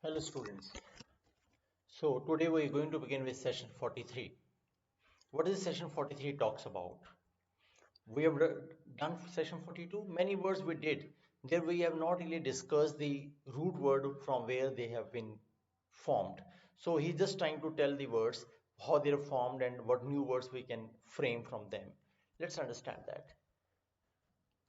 Hello students. So today we are going to begin with session 43. What is session 43 talks about? We have done session 42. Many words we did. There we have not really discussed the root word from where they have been formed. So he's just trying to tell the words, how they are formed and what new words we can frame from them. Let's understand that.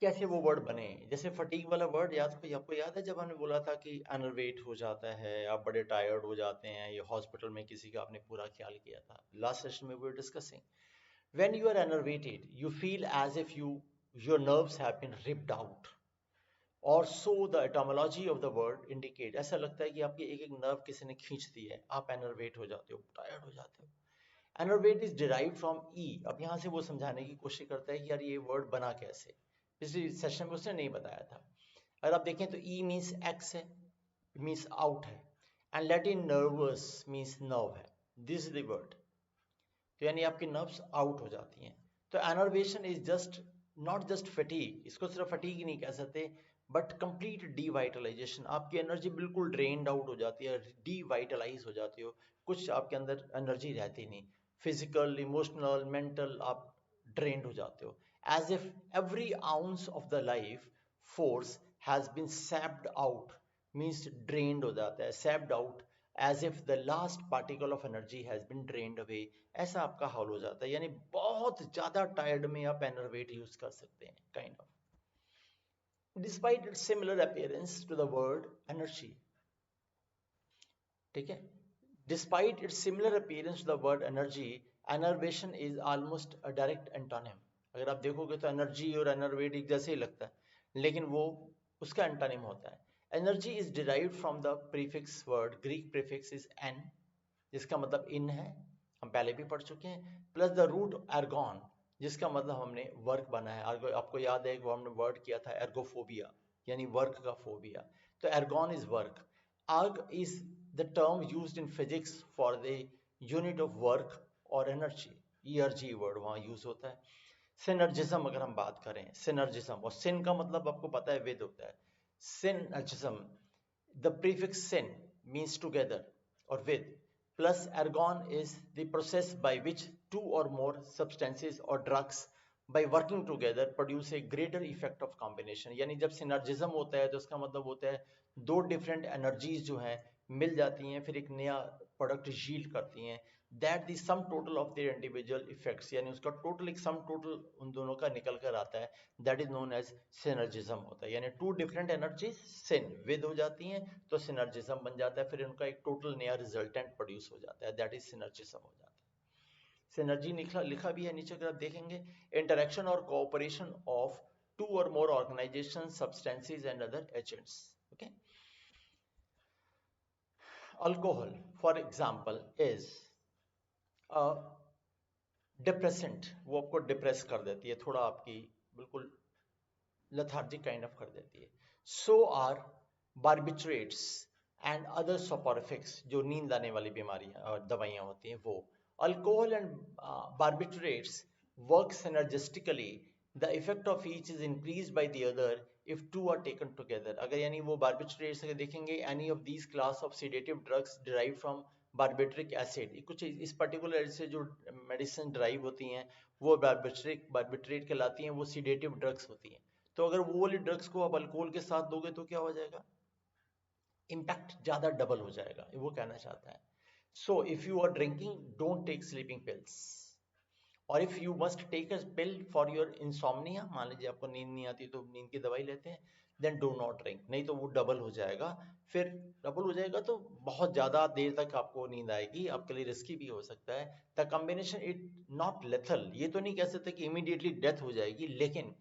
कैसे वो word बने? जैसे fatigue वाला word आपको याद है जब हमने बोला था कि अनर्वेट हो जाता है, आप बड़े टायर्ड हो जाते हैं, ये हॉस्पिटल में किसी का आपने पूरा ख्याल किया था लास्ट सेशन में, we were discussing when you are enervated you feel as if your nerves have been ripped out, और so the etymology of the word indicate, ऐसा लगता है कि आपकी एक एक नर्व किसी ने खींच दी है, आप एनर्वेट हो जाते हो, टायर्ड हो जाते हो. एनर्वेट इज डिराइव फ्रॉम ई. अब यहाँ से वो समझाने की कोशिश करता है कि यार ये वर्ड बना कैसे. पिछले सेशन में उसने नहीं बताया था. अगर आप देखें तो ई मीन्स एक्स है, मीन्स आउट है, and Latin nervus means nerve है. This is the word. तो यानी आपकी नर्व्स आउट हो जाती हैं. तो enervation is just not just fatigue, इसको सिर्फ फटीग ही नहीं कह सकते, बट कंप्लीट डीवाइटलाइजेशन. आपकी एनर्जी बिल्कुल ड्रेन्ड आउट हो जाती है, डीवाइटलाइज हो जाती हो, कुछ आपके अंदर एनर्जी रहती नहीं, फिजिकल इमोशनल मेंटल आप ड्रेन्ड हो जाते हो, as if every ounce of the life force has been sapped out. Means drained हो जाता है, sapped out, as if the last particle of energy has been drained away. ऐसा आपका हाल हो जाता है, यानी बहुत ज्यादा टायर्ड में आप एनर्वेट यूज कर सकते हैं, kind of. Despite its similar appearance to the word energy. ठीक है. Despite its similar appearance to the word energy, enervation is almost a direct antonym. अगर आप देखोगे तो एनर्जी और एनर्वेट एक जैसे ही लगता है, लेकिन वो उसका एंटोनिम होता है. Energy is derived from the prefix word, Greek prefix is an, जिसका मतलब इन है, हम पहले भी पढ़ चुके हैं, प्लस द रूट एर्गॉन, जिसका मतलब हमने वर्क बना है. आपको याद है वो हमने वर्ड किया था एर्गोफोबिया, यानी वर्क का फोबिया. तो एर्गॉन इज वर्क. अर्ग is the term used in physics for the unit of work और एनर्जी. ईआरजी वर्ड वहां यूज होता है. सिनर्जिज्म अगर हम बात करें, सिनर्जिज्म, और सिन का मतलब आपको पता है विद होता है. Synergism, the prefix syn means together और with, plus ergon is the process by which two or more substances or drugs by working together produce a greater effect of combination. यानी जब सिनर्जिज्म होता है तो उसका मतलब होता है दो डिफरेंट एनर्जीज जो हैं मिल जाती हैं, फिर एक नया प्रोडक्ट यील्ड करती हैं. That the sum total of their individual effects, यानी उसका टोटल एक सम टोटल उन दोनों का निकल कर आता है, that is known as synergism होता है. यानी two different energies syn with हो जाती हैं तो सिनर्जिज्म बन जाता है, फिर उनका एक टोटल नया रिजल्टेंट प्रोड्यूस हो जाता है, दैट इज सिनर्जिज्म हो जाता है. सिनर्जी लिखा लिखा भी है नीचे अगर आप देखेंगे, इंटरेक्शन और cooperation of two or more organisations, substances and other agents. Okay. Alcohol for example is depressant, वो आपको डिप्रेस कर देती है, थोड़ा आपकी बिल्कुल lethargic काइंड ऑफ कर देती है. सो आर बार्बिट्रेट्स एंड अदर सोपोरिफिक्स, जो नींद आने वाली बीमारियां और दवाइयां होती हैं वो. Alcohol and barbiturates work synergistically, the effect of each is increase by the other if two are taken together. अगर यानी वो बार्बिट्रेट्स अगर देखेंगे, any of these class of sedative drugs derive from barbituric acid, कुछ इस particular से जो medicine drive होती हैं वो बार्बिट्रेट कहलाती हैं, वो सीडेटिव ड्रग्स होती हैं. तो अगर वो वाली ड्रग्स को आप अल्कोहल के साथ दोगे तो क्या हो जाएगा, इम्पैक्ट ज्यादा डबल हो जाएगा, वो कहना चाहता है. So if you are drinking don't take sleeping pills, और if you must take a pill for your insomnia, मान लीजिए आपको नींद नहीं आती तो नींद की दवाई लेते हैं, देन डू नॉट ड्रिंक, नहीं तो वो डबल हो जाएगा. फिर डबल हो जाएगा तो बहुत ज्यादा देर तक आपको नींद आएगी, आपके लिए रिस्की भी हो सकता है. The combination it not lethal, ये तो नहीं कह सकते कि इमीडिएटली डेथ हो जाएगी, लेकिन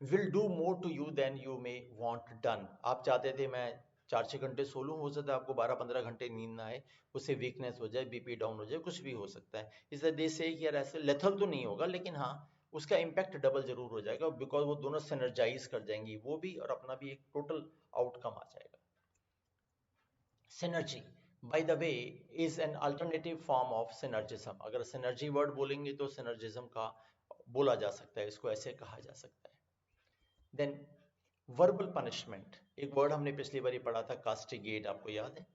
will do more to you than you may want done. आप चाहते थे मैं 4-6 घंटे सो लूँ, हो सकता है आपको 12-15 घंटे नींद ना आए, उससे वीकनेस हो जाए, बीपी डाउन हो जाए, कुछ भी हो सकता है. इसलिए दे से कि यार ऐसे लेथल तो नहीं होगा, लेकिन हाँ उसका इम्पैक्ट डबल जरूर हो जाएगा, बिकॉज वो दोनों सिनर्जाइज कर जाएंगी, वो भी और अपना भी एक टोटल आउटकम आ जाएगा. Synergy by the way is an alternative form of synergism. अगर सिनर्जी वर्ड बोलेंगे तो सिनर्जिज्म का बोला जा सकता है, इसको ऐसे कहा जा सकता है. देन वर्बल पनिशमेंट, एक वर्ड हमने पिछली बार पढ़ा था कास्टिगेट, आपको याद है.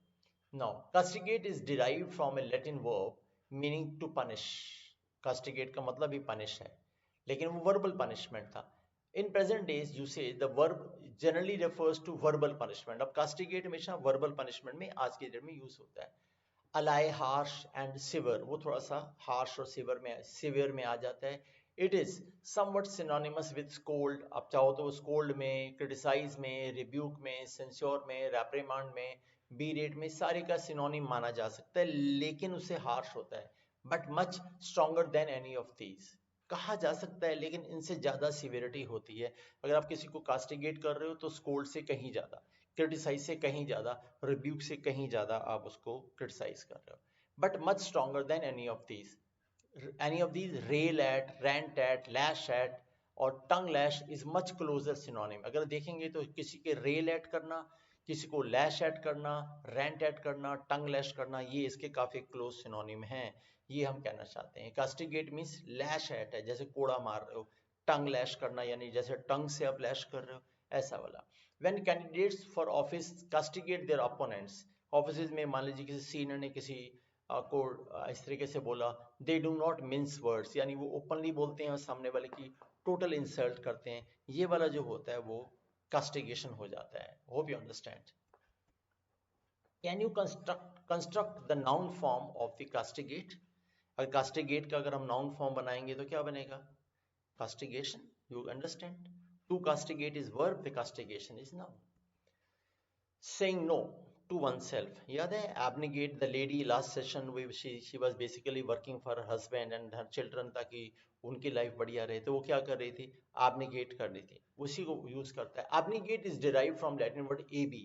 Now, castigate is derived from a Latin verb meaning to punish. Castigate का मतलब ही punish है, लेकिन वो verbal punishment था. In present days, you say the verb generally refers to verbal punishment. अब castigate हमेशा verbal punishment में आज के डेट में यूज होता है. अलाई हार्श एंड सिवर, वो थोड़ा सा हार्श और सिवियर में आ जाता है. It is somewhat synonymous with scold. आप चाहो तो स्कोल्ड में, क्रिटिसाइज में, रिब्यूक में, सेंस्योर में, रेप्रिमांड में, बी रेट में, सारे का सिनोनिम माना जा सकता है, लेकिन उससे हार्श होता है. But much stronger than any of these कहा जा सकता है, लेकिन इनसे ज्यादा सिवियरिटी होती है. अगर आप किसी को कास्टिगेट कर रहे हो तो स्कोल्ड से कहीं ज्यादा, क्रिटिसाइज से कहीं ज्यादा, रिब्यूक से कहीं ज्यादा आप उसको क्रिटिसाइज कर रहे हो. But much stronger than any of these rail at, rant at, lash at और tongue lash is much closer synonym. अगर देखेंगे तो किसी के रेल एट करना, किसी को लैश एट करना, रेंट एट करना, टंग लैश करना, ये इसके काफी क्लोज सिनोनिम हैं. ये हम कहना चाहते हैं. कास्टिगेट मीन्स लैश एट है, जैसे कोड़ा मार रहे हो. टंग लैश करना यानी जैसे टंग से आप लैश कर रहे हो, ऐसा वाला. When candidates for office castigate their opponents, office में मान लीजिए किसी सीनियर ने किसी को इस तरीके से बोला, they do not mince words, यानी वो ओपनली बोलते हैं और सामने वाले की टोटल इंसल्ट करते हैं. ये वाला जो होता है वो कास्टिगेशन हो जाता है. Hope you understand. Can you construct the noun form of the castigate. अगर कास्टिगेट का अगर हम नाउन फॉर्म बनाएंगे तो क्या बनेगा? Castigation, you understand? To castigate is verb, the castigation is noun. Saying no to oneself. याद है abnegate the lady last session with she was basically working for her husband and her children ताकि उनकी life बढ़िया रहे. तो वो क्या कर रही थी? abnegate कर रही थी. उसी को यूज करता है. abnegate is derived from Latin word ab.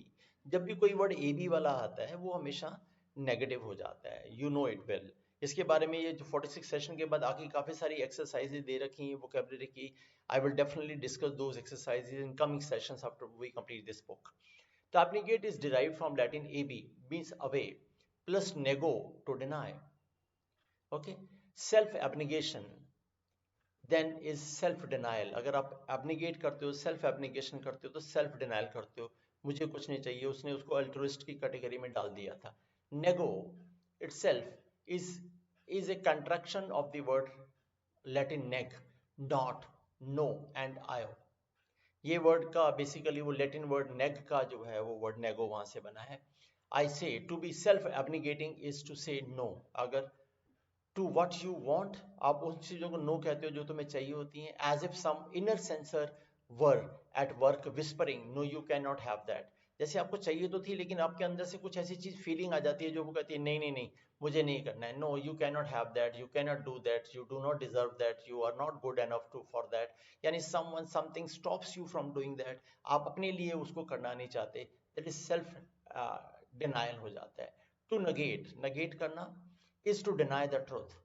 जब भी कोई वर्ड ab वाला आता है वो हमेशा नेगेटिव हो जाता है. You know it well. इसके बारे में ये जो 46 सेशन के बाद आगे काफी सारी एक्सरसाइजेज दे रखी हैं वोकैबुलरी की. I will definitely discuss those exercises in coming sessions after we complete this book. तो abnegate is derived from Latin ab, means away, plus nego, to deny. Okay, self abnegation then is self denial. अगर आप abnegate करते हो, self abnegation करते हो, तो self denial करते हो. मुझे कुछ नहीं चाहिए, उसने उसको altruist की कैटेगरी में डाल दिया था. Nego itself is a contraction of the word Latin neg, not, no and io. ये वर्ड का बेसिकली वो लैटिन वर्ड नेग का जो है वो वर्ड नेगो वहां से बना है. I say to be self abnegating is to say no. अगर टू व्हाट यू वांट, आप उन चीजों को नो कहते हो जो तुम्हें चाहिए होती हैं. As if some inner censor were at work whispering no you can not have दैट. जैसे आपको चाहिए तो थी, लेकिन आपके अंदर से कुछ ऐसी चीज फीलिंग आ जाती है जो वो कहती है नहीं नहीं नहीं मुझे नहीं करना है. No you can not have that, you can not do that, you do not deserve that, you are not good enough to for that. यानी someone something stops you from doing that. आप अपने लिए उसको करना नहीं चाहते. That is self denial हो जाता है. टू नगेट, नगेट करना is to deny the truth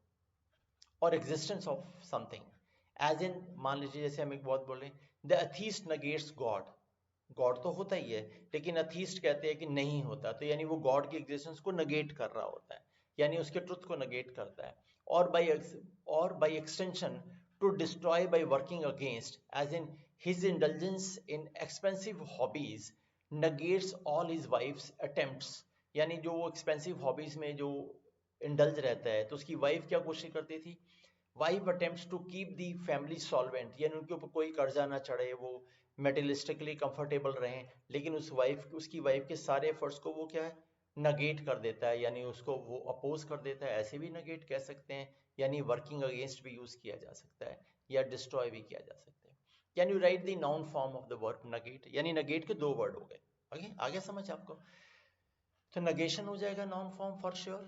or existence of something. As in मान लीजिए जैसे हम एक बहुत बोले, the atheist negates God. God तो होता ही है, लेकिन अथीस्ट कहते हैं कि नहीं होता, तो यानी वो गॉड की एग्जिस्टेंस को नगेट कर रहा होता है, यानी उसके ट्रुथ को नगेट करता है. और by extension to destroy by working against, as in his indulgence in expensive hobbies negates all his wife's attempts. यानी जो वो एक्सपेंसिव हॉबीज में जो इंडल्ज रहता है, तो उसकी वाइफ क्या कोशिश करती थी? Wife attempts to keep the family solvent, यानी उनके ऊपर कोई कर्जा ना चढ़े, वो मेटेरियलिस्टिकली कंफर्टेबल रहें. लेकिन उसकी वाइफ के सारे एफर्ट्स को वो क्या है? नगेट कर देता है, यानी उसको वो अपोज कर देता है. ऐसे भी नगेट कह सकते हैं, यानी वर्किंग अगेंस्ट भी यूज किया जा सकता है, या डिस्ट्रॉय भी किया जा सकता है. Can you right the noun form of the verb nugget. यानी नगेट के दो वर्ड हो गए. ओके, आगे समझ आपको. तो negation हो जाएगा noun form for sure.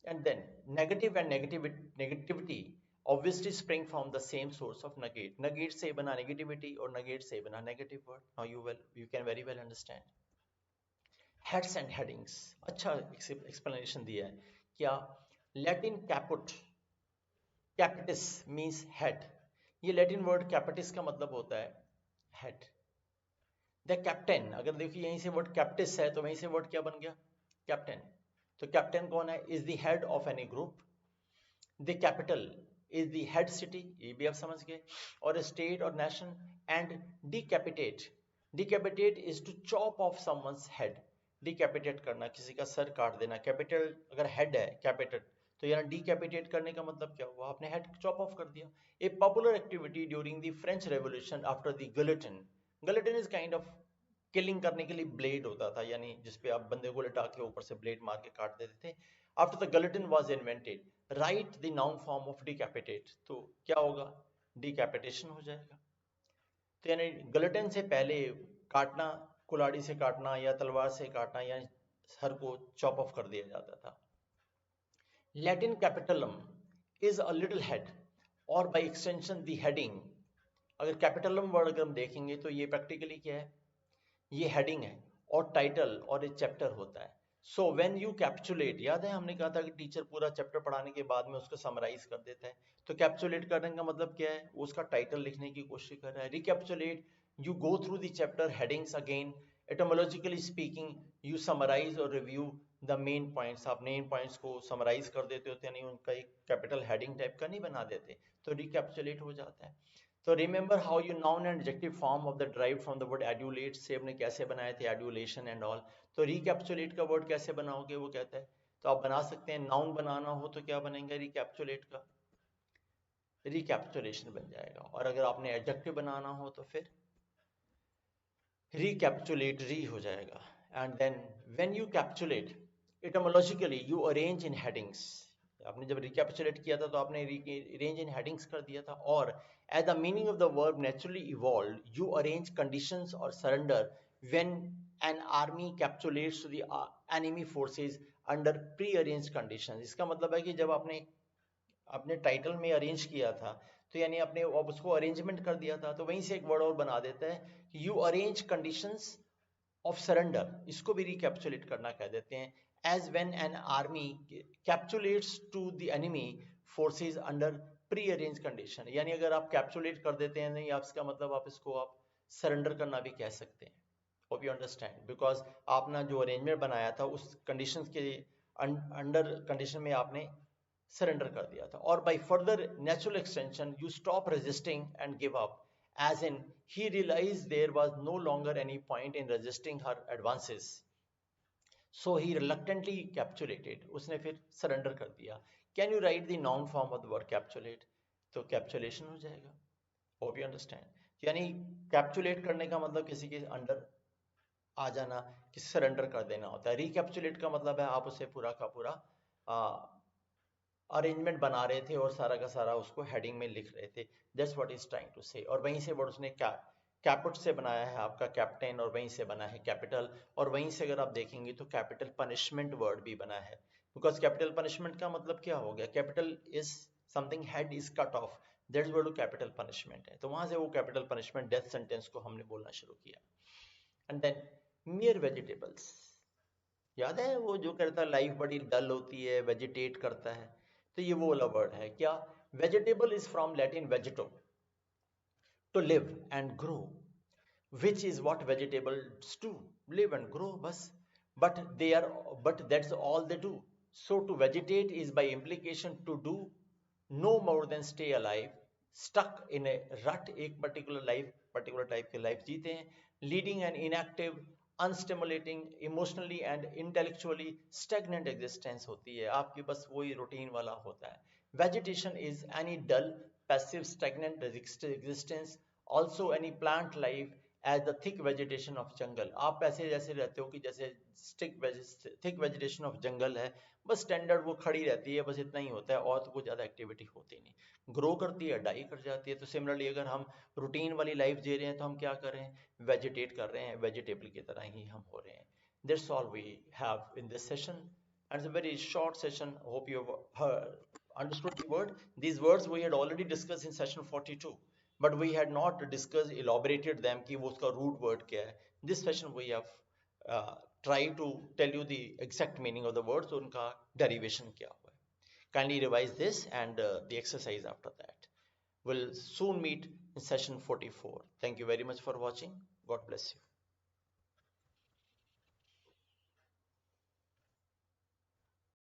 And then negative and negativity obviously spring from the same source of negate. Negate से बना negativity और negate से बना negative word. Now you can very well understand. Heads and headings. अच्छा explanation दिया है. क्या Latin caput, capitis means head. ये Latin word capitis का मतलब होता है head. द कैप्टन, अगर देखिए यहीं से वर्ड कैप्टिस है तो वहीं से वर्ड क्या बन गया? कैप्टन. तो कैप्टन कौन है? Is the head of any group. The capital is the head city, ये भी आप समझ गए, और state or nation. And decapitate, decapitate is to chop off someone's head. Decapitate करना, किसी का सर काट देना। कैपिटल अगर हेड है कैपिटल, तो यहाँ डिकैपिटेट करने का मतलब क्या हुआ, आपने हेड चॉप ऑफ कर दिया। ए popular activity during the French revolution after the guillotine. Guillotine is kind of killing करने के लिए ब्लेड होता था, यानी जिसपे आप बंदे को लटा के ऊपर से ब्लेड मार के काट देते थे। After the guillotine was invented, right the noun form of decapitate, तो क्या होगा, डिकैपिटेशन हो जाएगा। तो यानी गिलोटिन से पहले काटना, कुल्हाड़ी से काटना या तलवार से काटना, यानी सर को चॉप ऑफ कर दिया जाता था। Latin capitulum is a little head or by extension the heading. अगर कैपिटलम वर्ड अगर हम देखेंगे तो ये प्रैक्टिकली क्या है, ये हेडिंग है और टाइटल और एक चैप्टर होता है। सो व्हेन यू कैप्चुलेट, याद है हमने कहा था कि टीचर पूरा चैप्टर पढ़ाने के बाद में उसको समराइज कर देता है, तो कैप्चुलेट करने का मतलब क्या है, वो उसका टाइटल लिखने की कोशिश कर रहा है। Recapitulate, you go through the chapter headings again, etymologically speaking you summarise or review the main points, आप मेन पॉइंट्स को समराइज कर देते होते, यानी उनका एक कैपिटल हेडिंग टाइप का नहीं बना देते, तो रिकैप्चुलेट हो जाता है। तो remember how you noun and adjective form of the drive from the word adulate से हमने कैसे बनाए थे, एड्यूलेशन एंड ऑल। तो रिकैप्चुलेट का वर्ड कैसे बनाओगे, वो कहता है, तो आप बना सकते हैं, नाउन बनाना हो तो क्या बनेगा, रिकैप्चुलेट का रिकैप्चुलेशन बन जाएगा, और अगर आपने एडजेक्टिव बनाना हो तो फिर रिकैप्चुलेटरी हो जाएगा। And then when you capitulate etymologically you arrange in headings, आपने जब रिकैप्चुलेट किया था तो आपने अरेंज इन हेडिंग्स कर दिया था। और as the meaning of the verb naturally evolve you arrange conditions or surrender when an army capitulates the enemy forces under pre arrange conditions. इसका मतलब है कि जब आपने अपने टाइटल में अरेंज किया था, तो यानी आपने अब उसको अरेंजमेंट कर दिया था, तो वहीं से एक वर्ड और बना देता है कि you arrange conditions of surrender, इसको भी रिकैप्चुलेट करना कह देते हैं। As when an army capitulates to the enemy forces under pre arrange condition, यानी अगर आप कैप्चुलेट कर देते हैं, नहीं आप इसका मतलब आप इसको आप सरेंडर करना भी कह सकते हैं। होप यू अंडरस्टैंड, बिकॉज आपने जो अरेंजमेंट बनाया था उस कंडीशंस के अंडर कंडीशन में आपने सरेंडर कर दिया था। और by further natural extension you stop resisting and give up, as in he realized there was no longer any point in resisting her advances, so he reluctantly capitulated, उसने फिर surrender कर दिया। can you write the noun form of the word capitulate, तो capitulation हो जाएगा। hope you understand, यानी कैप्चुलेट करने का मतलब किसी के अंडर आ जाना, किसी सरेंडर कर देना होता है। रिकैप्चुलेट का मतलब है आप उसे पूरा का पूरा अरेंजमेंट बना रहे थे और सारा का सारा उसको हेडिंग में लिख रहे थे, that's what is trying to say. और वहीं से वर्ड उसने कैपिट से बनाया है आपका कैप्टन, और वहीं से बना है कैपिटल, और वहीं से अगर आप देखेंगे तो कैपिटल पनिशमेंट वर्ड भी बना है, बिकॉज कैपिटल पनिशमेंट का मतलब क्या हो गया, capital is something head is cut off, that's what capital punishment है। तो वहां से वो कैपिटल पनिशमेंट डेथ सेंटेंस को हमने बोलना शुरू किया। एंड देन मियर वेजिटेबल्स, याद है वो जो कहता है लाइफ बड़ी डल होती है, वेजिटेट करता है, तो ये वो वाला वर्ड है क्या, vegetable is from Latin vegeto, to live and grow, which is what vegetables do, live and grow bas, but they are, but that's all they do. So to vegetate is by implication to do no more than stay alive, stuck in a rut, एक particular life, particular type के life जीते हैं, leading an inactive, unstimulating, emotionally and intellectually stagnant existence होती है, आपकी बस वही routine वाला होता है। Vegetation is any dull, passive, stagnant existence, also any plant life as the thick vegetation of jungle. आप ऐसे जैसे रहते हो कि जैसे थिक वेजिटेशन ऑफ जंगल है, बस स्टैंडर्ड वो खड़ी रहती है, बस इतना ही होता है, और तो कुछ ज़्यादा एक्टिविटी होती नहीं, ग्रो करती है, डाई कर जाती है। तो सिमिलरली अगर हम रूटीन वाली लाइफ जी रहे हैं तो हम क्या कर रहे हैं, वेजिटेट कर रहे हैं, वेजिटेबल की तरह ही हम हो रहे हैं। That's all we have in this session, and it's a very short session, hope you understood the word. These words we had already discussed in session 42, but we had not discussed, elaborated them कि वो उसका root word क्या है। This session we have tried to tell you the exact meaning of the words, तो उनका derivation क्या हुआ है। Kindly revise this and the exercise after that. We'll soon meet in session 44. Thank you very much for watching. God bless you.